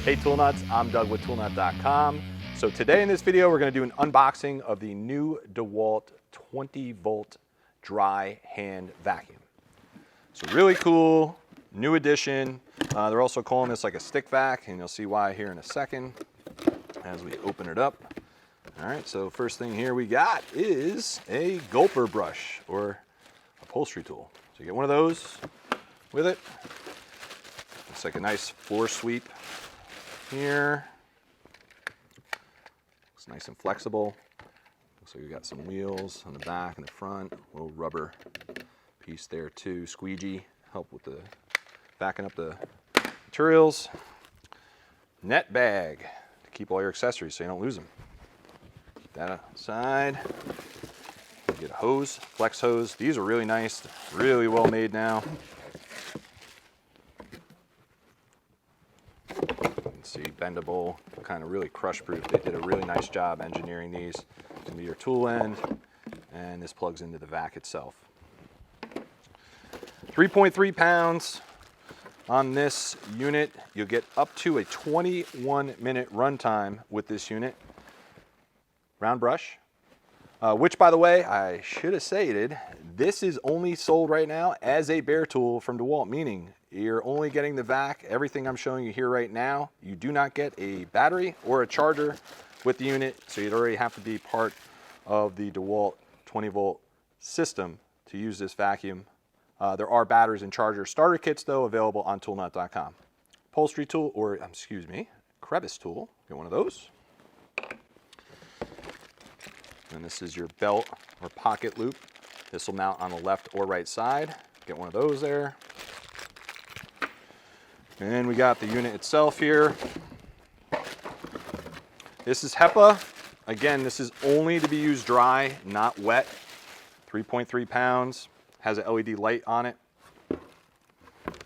Hey Tool Nuts, I'm Doug with toolnut.com. So today in this video, we're going to do an unboxing of the new DeWalt 20V Dry Hand Vacuum. So really cool, new addition. They're also calling this like a stick vac, and you'll see why here in a second as we open it up. All right, so first thing here we got is a gulper brush or upholstery tool. So you get one of those with it. It's like a nice floor sweep here. It's nice and flexible. Looks like we got some wheels on the back and the front. A little rubber piece there too. Squeegee, help with the backing up the materials. Net bag to keep all your accessories so you don't lose them. Keep that aside. Get a hose, flex hose. These are really nice, really well made now. See, bendable, kind of really crush proof. They did a really nice job engineering these into your tool end, and this plugs into the vac itself. 3.3 pounds on this unit. You'll get up to a 21-minute runtime with this unit. Round brush, which by the way, I should have stated, this is only sold right now as a bare tool from DeWalt, meaning you're only getting the vac. Everything I'm showing you here right now, you do not get a battery or a charger with the unit, so you'd already have to be part of the DeWalt 20V system to use this vacuum. There are batteries and charger starter kits though available on toolnut.com. Upholstery tool, or excuse me, crevice tool, get one of those. And this is your belt or pocket loop. This will mount on the left or right side. Get one of those there. And we got the unit itself here. This is HEPA. Again, this is only to be used dry, not wet. 3.3 pounds. Has an LED light on it.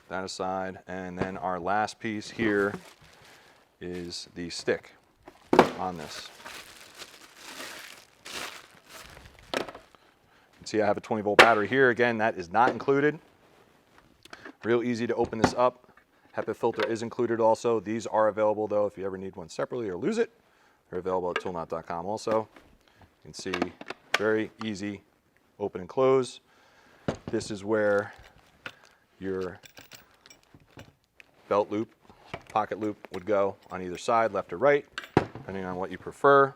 That aside. And then our last piece here is the stick on this. You can see I have a 20V battery here. Again, that is not included. Real easy to open this up. HEPA filter is included also. These are available though if you ever need one separately or lose it. They're available at toolnut.com also. You can see very easy open and close. This is where your belt loop, pocket loop would go on either side, left or right, depending on what you prefer.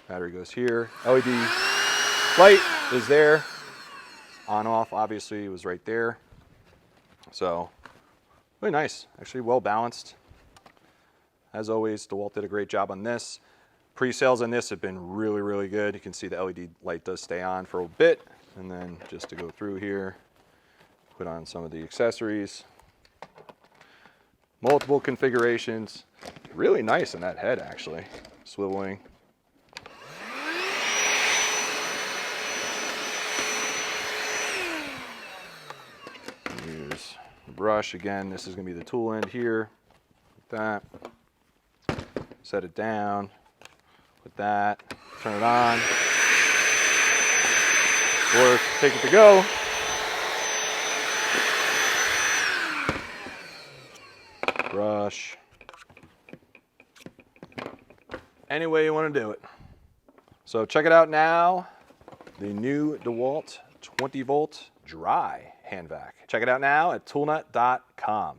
Battery goes here. LED light is there. On off obviously was right there. So really nice, actually well balanced. As always, DeWalt did a great job on this. Pre-sales on this have been really, really good. You can see the LED light does stay on for a bit. And then just to go through here, put on some of the accessories. Multiple configurations. Really nice in that head actually, swiveling. Use the brush again. This is going to be the tool end here. Like that. Set it down. Put that. Turn it on. Or take it to go. Brush. Any way you want to do it. So check it out now. The new DeWalt 20V Dry Hand Vac. Check it out now at toolnut.com.